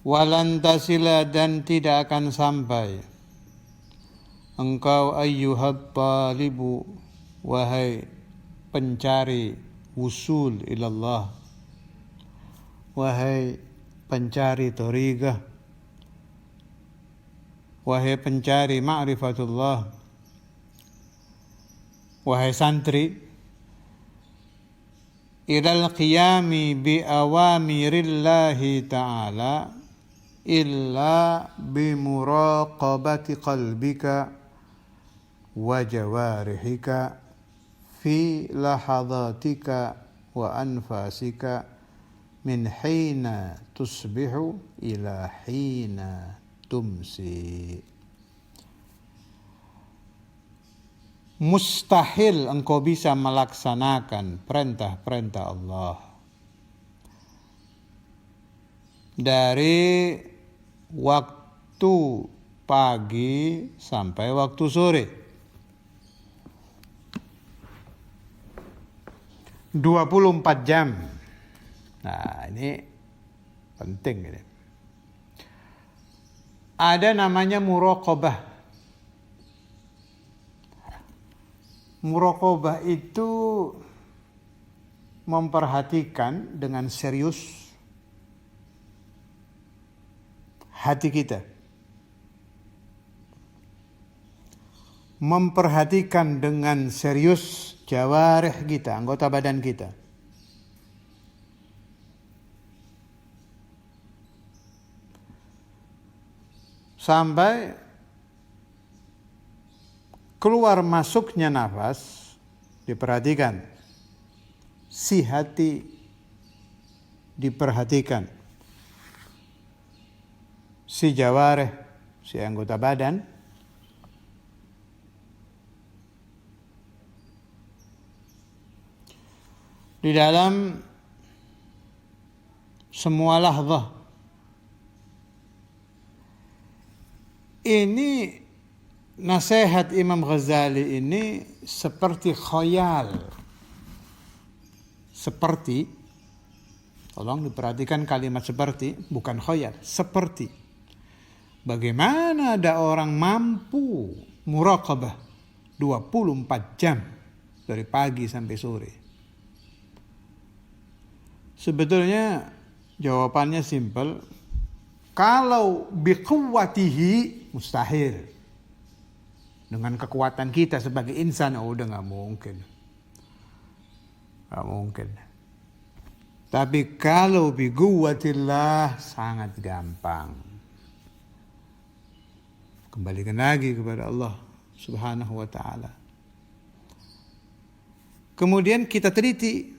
Walan tasila, dan tidak akan sampai engkau ayyuhat talibu, wahai pencari wusul ilallah, wahai pencari thariqah, wahai pencari ma'rifatullah, wahai santri, ilal qiyami bi awamirillahi ta'ala illa bi muraqabati qalbika wa jawarihika fi lahadatika wa anfasika min hina tusbihu ila hina tumsi. Mustahil engkau bisa melaksanakan perintah-perintah Allah dari waktu pagi sampai waktu sore, 24 jam. Nah, ini penting ini. Ada namanya muraqabah. Muraqabah itu memperhatikan dengan serius hati kita. Memperhatikan dengan serius jawarih kita, anggota badan kita. Sampai keluar masuknya nafas diperhatikan. Si hati diperhatikan. Si jawarih, si anggota badan di dalam semua lahzah. Ini nasihat Imam Ghazali ini seperti khayal. Seperti, tolong diperhatikan kalimat seperti, bukan khayal, seperti. Bagaimana ada orang mampu muraqabah 24 jam dari pagi sampai sore? Sebetulnya jawabannya simpel. Kalau biquwwatihi mustahil. Dengan kekuatan kita sebagai insan, udah gak mungkin. Gak mungkin. Tapi kalau biquwwatillah sangat gampang. Kembalikan lagi kepada Allah Subhanahu wa ta'ala. Kemudian kita teliti.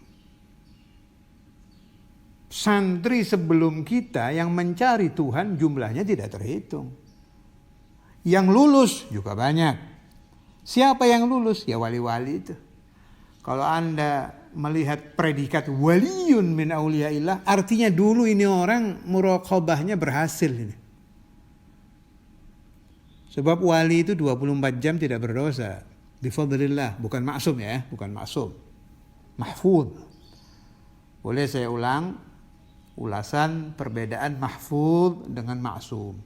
Santri sebelum kita yang mencari Tuhan jumlahnya tidak terhitung. Yang lulus juga banyak. Siapa yang lulus? Ya wali-wali itu. Kalau Anda melihat predikat waliyun min auliyaillah, artinya dulu ini orang muraqabahnya berhasil ini. Sebab wali itu 24 jam tidak berdosa. Bifadlillah, bukan maksum ya, bukan maksum. Mahfuz. Boleh saya ulang ulasan perbedaan mahfuz dengan maksum.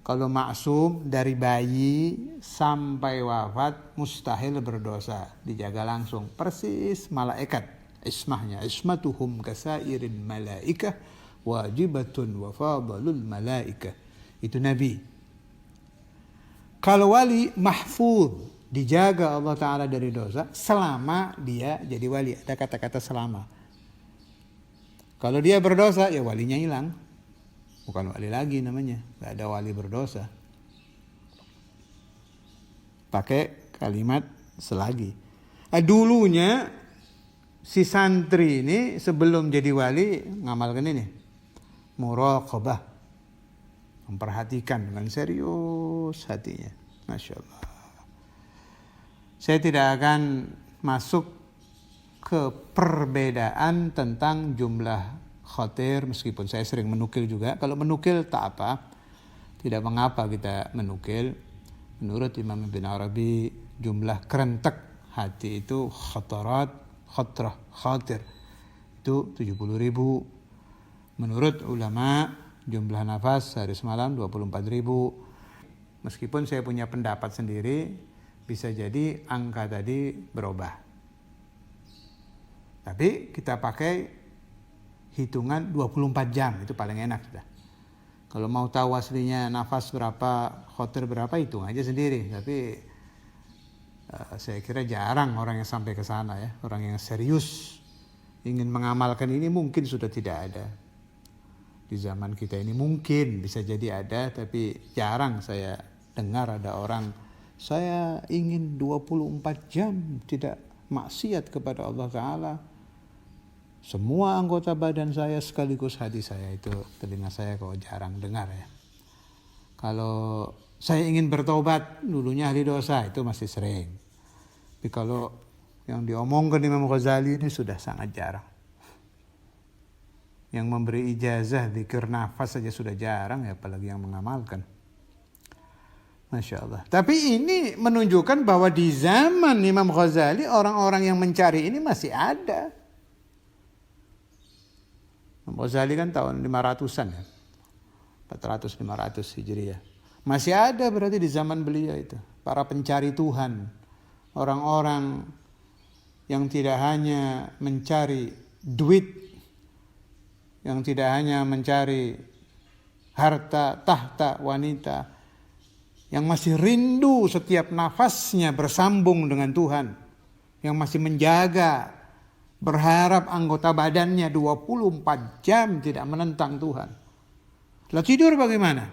Kalau maksum dari bayi sampai wafat mustahil berdosa, dijaga langsung persis malaikat. Ismahnya ismatuhum kasairin malaikah wajibatun wa fadalul malaikah. Itu Nabi. Kalau wali mahfuz, dijaga Allah Ta'ala dari dosa selama dia jadi wali. Ada kata-kata selama. Kalau dia berdosa, ya walinya hilang. Bukan wali lagi namanya. Gak ada wali berdosa. Pakai kalimat selagi. Dulunya si santri ini sebelum jadi wali ngamalkan ini. Muraqabah. Memperhatikan dengan serius hatinya. Masya Allah. Saya tidak akan masuk ke perbedaan tentang jumlah khatir, meskipun saya sering menukil juga. Kalau menukil tak apa, tidak mengapa kita menukil. Menurut Imam Ibn Arabi, jumlah kerentek hati itu khatarat, khatrah, khatir itu 70.000. Menurut ulama jumlah nafas sehari semalam 24.000. Meskipun saya punya pendapat sendiri, bisa jadi angka tadi berubah. Tapi kita pakai hitungan 24 jam, itu paling enak sudah. Kalau mau tahu aslinya nafas berapa, khotir berapa, hitung aja sendiri. Tapi saya kira jarang orang yang sampai ke sana ya. Orang yang serius ingin mengamalkan ini mungkin sudah tidak ada. Di zaman kita ini mungkin bisa jadi ada, tapi jarang saya dengar ada orang, saya ingin 24 jam tidak maksiat kepada Allah Ta'ala. Semua anggota badan saya sekaligus hati saya, itu telinga saya kok jarang dengar ya. Kalau saya ingin bertobat, dulunya ahli dosa, itu masih sering. Tapi kalau yang diomongkan Imam Ghazali ini sudah sangat jarang. Yang memberi ijazah zikir nafas saja sudah jarang ya, apalagi yang mengamalkan. Masya Allah. Tapi ini menunjukkan bahwa di zaman Imam Ghazali orang-orang yang mencari ini masih ada. Imam Ghazali kan tahun 500-an ya. 400-500 Hijriah. Masih ada berarti di zaman beliau itu. Para pencari Tuhan. Orang-orang yang tidak hanya mencari duit, yang tidak hanya mencari harta, tahta, wanita, yang masih rindu setiap nafasnya bersambung dengan Tuhan, yang masih menjaga, berharap anggota badannya 24 jam tidak menentang Tuhan. Lalu tidur bagaimana?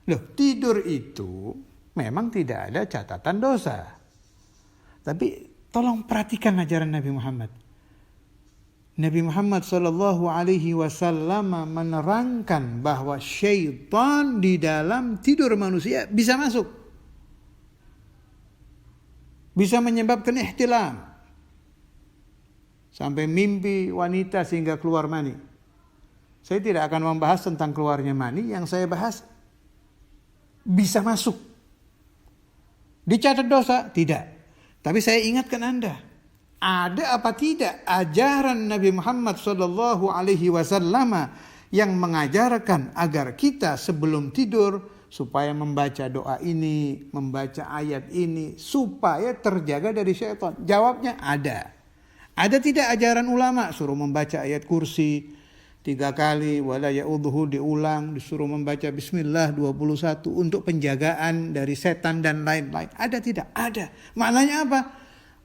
Loh, tidur itu memang tidak ada catatan dosa. Tapi tolong perhatikan ajaran Nabi Muhammad. Nabi Muhammad sallallahu alaihi wasallam menerangkan bahwa syaitan di dalam tidur manusia bisa masuk. Bisa menyebabkan ihtilam. Sampai mimpi wanita sehingga keluar mani. Saya tidak akan membahas tentang keluarnya mani, yang saya bahas bisa masuk. Dicatat dosa? Tidak. Tapi saya ingatkan Anda. Ada apa tidak ajaran Nabi Muhammad sallallahu alaihi wasallam yang mengajarkan agar kita sebelum tidur supaya membaca doa ini, membaca ayat ini supaya terjaga dari syaitan? Jawabnya ada. Ada tidak ajaran ulama suruh membaca ayat kursi 3 kali, wala ya'udhu diulang, disuruh membaca bismillah 21 untuk penjagaan dari setan dan lain-lain? Ada tidak? Ada. Maknanya apa?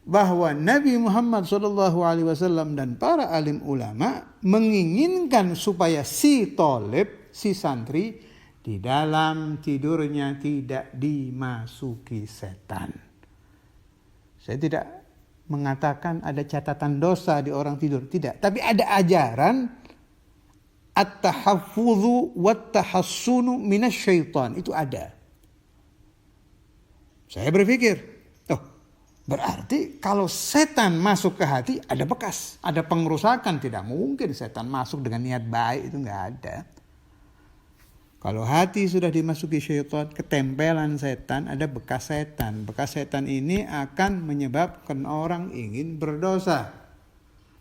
Bahwa Nabi Muhammad SAW dan para alim ulama menginginkan supaya si tolib, si santri, di dalam tidurnya tidak dimasuki setan. Saya tidak mengatakan ada catatan dosa di orang tidur, tidak. Tapi ada ajaran at-tahaffudhu wat-tahassunu minasyaitan, itu ada. Saya berpikir, berarti kalau setan masuk ke hati ada bekas, ada pengerusakan. Tidak mungkin setan masuk dengan niat baik, itu nggak ada. Kalau hati sudah dimasuki syaitan, ketempelan setan, ada bekas setan. Bekas setan ini akan menyebabkan orang ingin berdosa,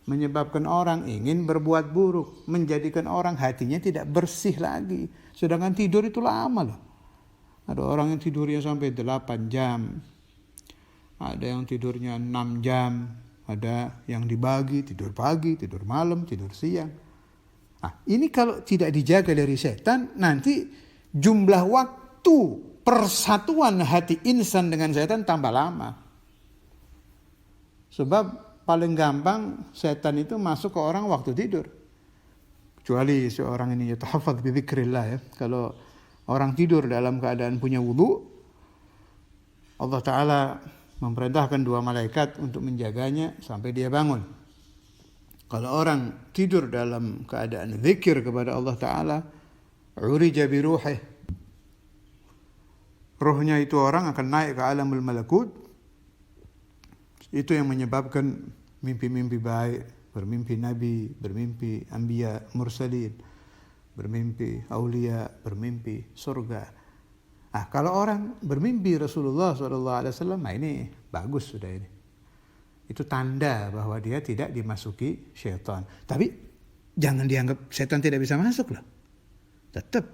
menyebabkan orang ingin berbuat buruk, menjadikan orang hatinya tidak bersih lagi. Sedangkan tidur itu lama loh. Ada orang yang tidurnya sampai 8 jam. Ada yang tidurnya 6 jam, ada yang dibagi, tidur pagi, tidur malam, tidur siang. Nah, ini kalau tidak dijaga dari setan, nanti jumlah waktu persatuan hati insan dengan setan tambah lama. Sebab paling gampang setan itu masuk ke orang waktu tidur. Kecuali seorang ini yatahaffadz bi dzikrillah ya. Kalau orang tidur dalam keadaan punya wudu, Allah Ta'ala memerintahkan 2 malaikat untuk menjaganya sampai dia bangun. Kalau orang tidur dalam keadaan zikir kepada Allah Ta'ala, urija bi ruhih, rohnya itu orang akan naik ke alamul malakut. Itu yang menyebabkan mimpi-mimpi baik, bermimpi nabi, bermimpi anbiya mursalin, bermimpi aulia, bermimpi surga. Kalau orang bermimpi Rasulullah SAW, nah ini bagus sudah ini. Itu tanda bahwa dia tidak dimasuki syaitan. Tapi jangan dianggap setan tidak bisa masuk loh. Tetap.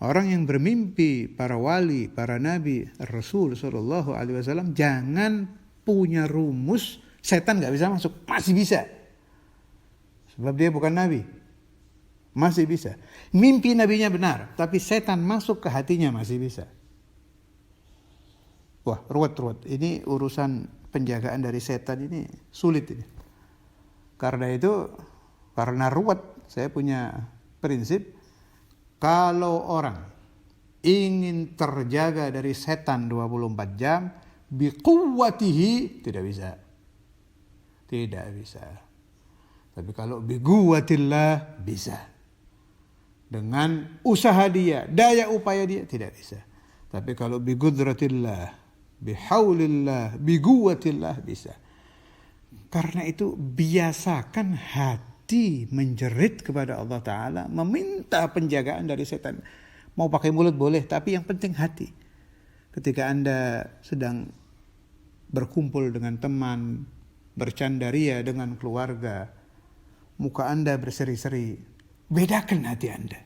Orang yang bermimpi para wali, para nabi, Rasul sallallahu alaihi wasallam jangan punya rumus setan nggak bisa masuk, masih bisa. Sebab dia bukan nabi. Masih bisa. Mimpi nabinya benar, tapi setan masuk ke hatinya masih bisa. Wah, ruwet. Ini urusan penjagaan dari setan ini sulit ini. Karena ruwet, saya punya prinsip, kalau orang ingin terjaga dari setan 24 jam, biquwwatihi, tidak bisa. Tidak bisa. Tapi kalau biguwatillah, bisa. Dengan usaha dia, daya upaya dia, tidak bisa. Tapi kalau bigudratillah, bihaulillah, biguwatillah, bisa. Karena itu biasakan hati menjerit kepada Allah Ta'ala, meminta penjagaan dari setan. Mau pakai mulut boleh, tapi yang penting hati. Ketika Anda sedang berkumpul dengan teman, bercandaria dengan keluarga, muka Anda berseri-seri, bedakan hati Anda.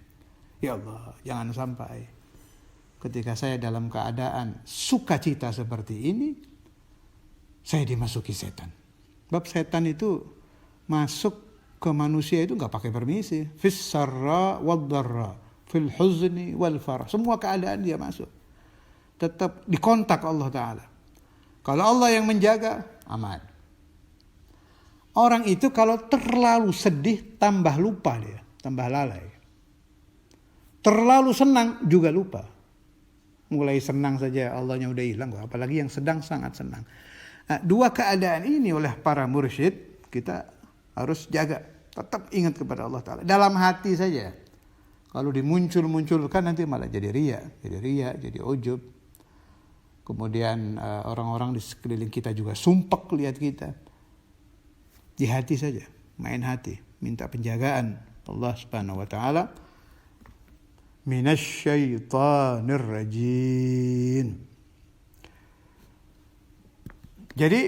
Ya Allah, jangan sampai ketika saya dalam keadaan sukacita seperti ini, saya dimasuki setan. Sebab setan itu masuk ke manusia itu nggak pakai permisi. Fis sarra wad dharra, fil huzni wal farah. Semua keadaan dia masuk. Tetap dikontak Allah Ta'ala. Kalau Allah yang menjaga, aman. Orang itu kalau terlalu sedih, tambah lupa dia, tambah lalai. Terlalu senang juga lupa. Mulai senang saja Allahnya udah hilang, apalagi yang sedang sangat senang. Nah, dua keadaan ini oleh para mursyid kita harus jaga. Tetap ingat kepada Allah Ta'ala. Dalam hati saja. Kalau dimuncul-munculkan nanti malah jadi riya, jadi ujub. Kemudian orang-orang di sekeliling kita juga sumpek lihat kita. Di hati saja, main hati, minta penjagaan Allah Subhanahu wa taala. Minasyaitonir rajim. Jadi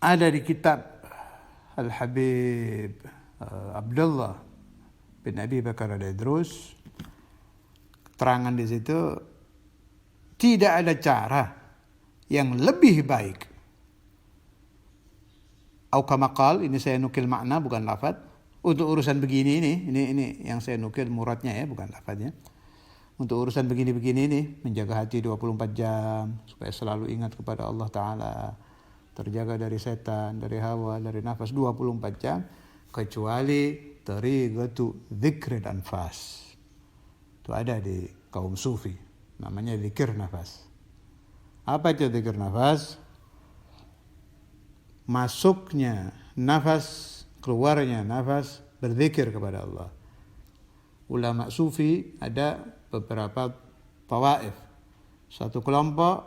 ada di kitab Al-Habib Abdullah bin Abi Bakar Al-Idrus, keterangan di situ, tidak ada cara yang lebih baik. Au kama qal, ini saya nukil makna bukan lafaz. Untuk urusan begini ini yang saya nukil muradnya ya, bukan lafaznya. Untuk urusan begini-begini ini, menjaga hati 24 jam supaya selalu ingat kepada Allah Ta'ala, terjaga dari setan, dari hawa, dari nafas 24 jam, kecuali tariqatu dzikr anfas. Itu ada di kaum sufi, namanya zikir nafas. Apa itu zikir nafas? Masuknya nafas, keluarnya nafas, berzikir kepada Allah. Ulama sufi ada beberapa tawaif. Satu kelompok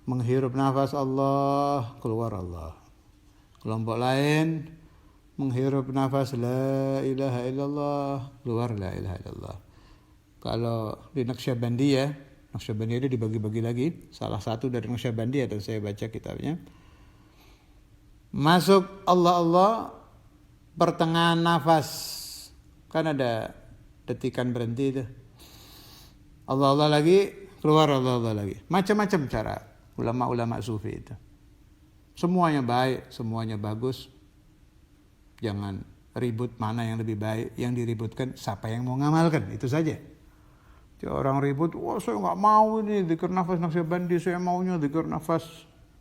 menghirup nafas Allah, keluar Allah. Kelompok lain menghirup nafas la ilaha illallah, keluar la ilaha illallah. Kalau di Naqsyabandiyah itu dibagi-bagi lagi. Salah satu dari Naqsyabandiyah dan saya baca kitabnya. Masuk Allah, pertengahan nafas. Kan ada detikan berhenti itu. Allah lagi, keluar Allah lagi. Macam-macam cara ulama-ulama sufi itu. Semuanya baik, semuanya bagus. Jangan ribut mana yang lebih baik. Yang diributkan siapa yang mau ngamalkan, itu saja. Orang ribut, wah saya nggak mau ini zikir nafas Naqsyabandi, saya maunya zikir nafas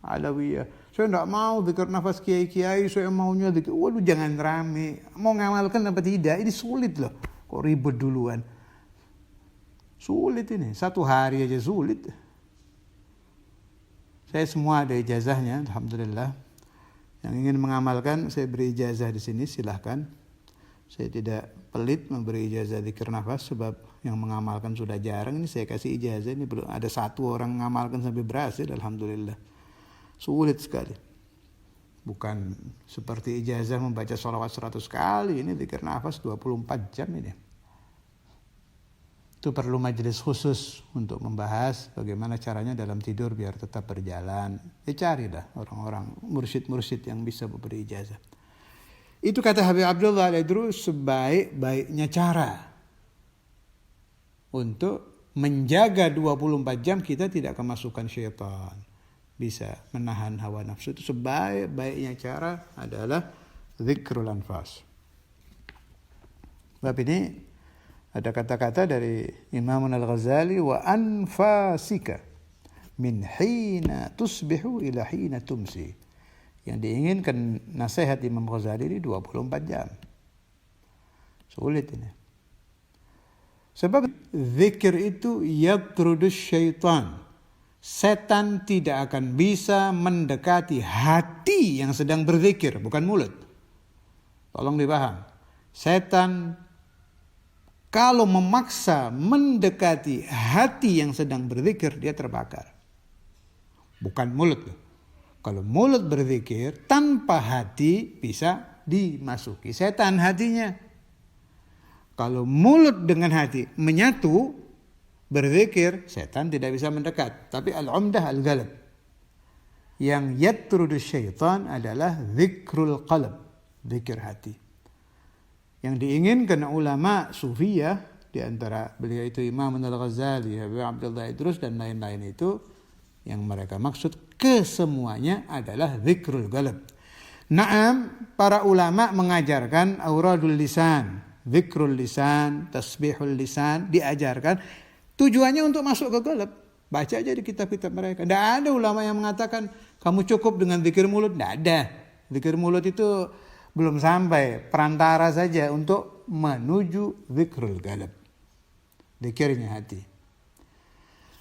Alawiyah. Saya nggak mau zikir nafas kiai-kiai, saya maunya zikir. Waduh, jangan rame. Mau ngamalkan apa tidak? Ini sulit loh. Kok ribut duluan? Sulit ini. Satu hari aja sulit. Saya semua ada ijazahnya, alhamdulillah. Yang ingin mengamalkan, saya beri ijazah di sini, silahkan. Saya tidak pelit memberi ijazah zikir nafas sebab yang mengamalkan sudah jarang. Ini saya kasih ijazah, ini belum ada satu orang mengamalkan sampai berhasil, alhamdulillah. Sulit sekali. Bukan seperti ijazah membaca sholawat 100 kali. Ini zikir nafas 24 jam ini. Itu perlu majelis khusus untuk membahas bagaimana caranya dalam tidur biar tetap berjalan. Carilah orang-orang mursyid-mursyid yang bisa memberi ijazah. Itu kata Habib Abdullah Al-Idrus sebaik-baiknya cara untuk menjaga 24 jam kita tidak kemasukan syaitan. Bisa menahan hawa nafsu, itu sebaik-baiknya cara adalah zikrul anfas. Bab ini ada kata-kata dari Imam Al-Ghazali, wa anfasika min hina tusbihu ila hina tumsi. Yang diinginkan nasihat Imam Ghazali ini 24 jam. Sulit ini. Sebab zikir itu yatrudus syaitan. Setan tidak akan bisa mendekati hati yang sedang berzikir, bukan mulut. Tolong dipaham. Setan kalau memaksa mendekati hati yang sedang berzikir, dia terbakar. Bukan mulut loh. Kalau mulut berzikir tanpa hati bisa dimasuki setan hatinya. Kalau mulut dengan hati menyatu berzikir, setan tidak bisa mendekat. Tapi al-umdah al-ghalab. Yang yatrudus syaitan adalah zikrul qalb, zikir hati. Yang diinginkan ulama sufiyah, di antara beliau itu Imam Al-Ghazali, Habib Abdullah Idrus dan lain-lain itu, yang mereka maksud kesemuanya adalah zikrul qalb. Naam, para ulama mengajarkan auradul lisan, zikrul lisan, tasbihul lisan, diajarkan. Tujuannya untuk masuk ke qalb. Baca aja di kitab-kitab mereka. Tidak ada ulama yang mengatakan kamu cukup dengan zikir mulut. Tidak ada. Zikir mulut itu belum sampai, perantara saja untuk menuju zikrul qalb. Zikirnya hati.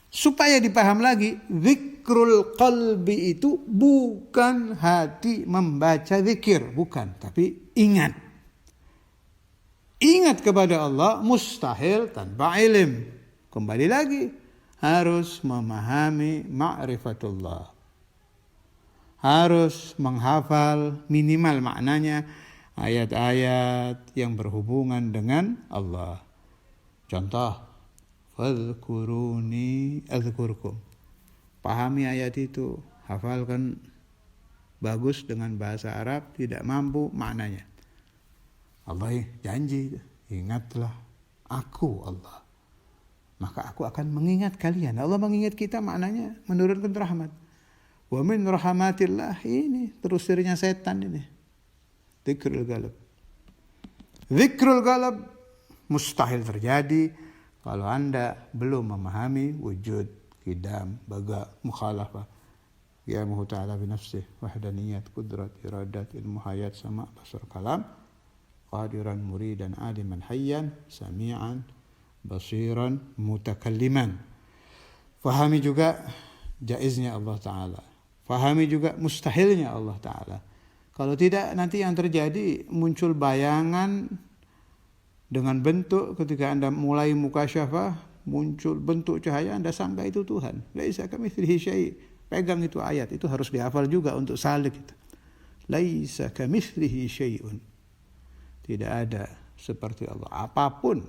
Supaya dipaham lagi, zikrul qalbi itu bukan hati membaca zikir, bukan, tapi ingat. Ingat kepada Allah mustahil tanpa ilm. Kembali lagi, harus memahami ma'rifatullah. Harus menghafal minimal maknanya ayat-ayat yang berhubungan dengan Allah. Contoh, fadhkuruni adzkurkum. Pahami ayat itu, hafalkan bagus dengan bahasa Arab, tidak mampu maknanya. Allah janji, ingatlah aku Allah, maka aku akan mengingat kalian. Allah mengingat kita maknanya menurunkan rahmat. Wa min rahmatillah, ini terusirnya setan ini. Zikrul qalb. Zikrul qalb mustahil terjadi kalau Anda belum memahami wujud, qidam, baga, mukhalafah. Qiyamuhu ta'ala binafsih, wahdaniyat, qudrat, iradat, ilmu hayat, sama, basar, kalam. Qadiran, muridan, aliman, hayyan, sami'an, basiran, mutakalliman. Fahami juga jaiznya Allah Ta'ala. Fahami juga mustahilnya Allah Ta'ala. Kalau tidak, nanti yang terjadi muncul bayangan dengan bentuk, ketika Anda mulai mukasyafah, muncul bentuk cahaya, Anda sangka itu Tuhan. Laisa kamitslihi syai'. Pegang itu ayat, itu harus dihafal juga untuk salik itu. Laisa kamitslihi syai'un. Tidak ada seperti Allah. Apapun.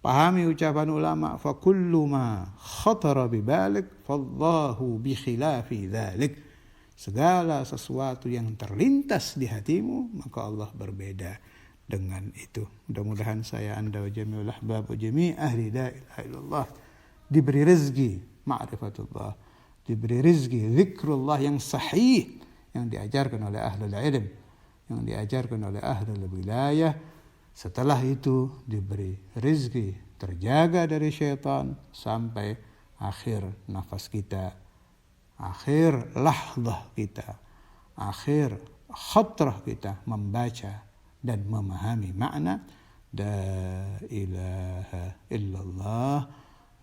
Pahami ucapan ulama, fa kullu ma khatara bi balik fallahu bi khilafi dzalik. Segala sesuatu yang terlintas di hatimu, maka Allah berbeda dengan itu. Mudah-mudahan saya, Anda, wa jami'ul ahbab wa jami' ahli la ilaha illallah diberi rezeki ma'rifatullah, diberi rezeki zikrullah yang sahih, yang diajarkan oleh ahlul ilm, yang diajarkan oleh ahlul wilayah. Setelah itu diberi rezeki terjaga dari syaitan sampai akhir nafas kita, akhir lahdah kita, akhir khatrah kita membaca dan memahami makna la ilaha illallah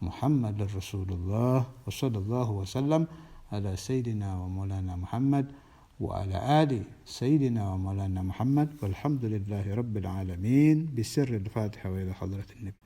Muhammadur Rasulullah wa sallallahu wasallam ala sayyidina wa maulana Muhammad wa ala ali sayyidina wa maulana Muhammad walhamdulillahi rabbil alamin bisirril Fatiha wa ila hadratin nabi.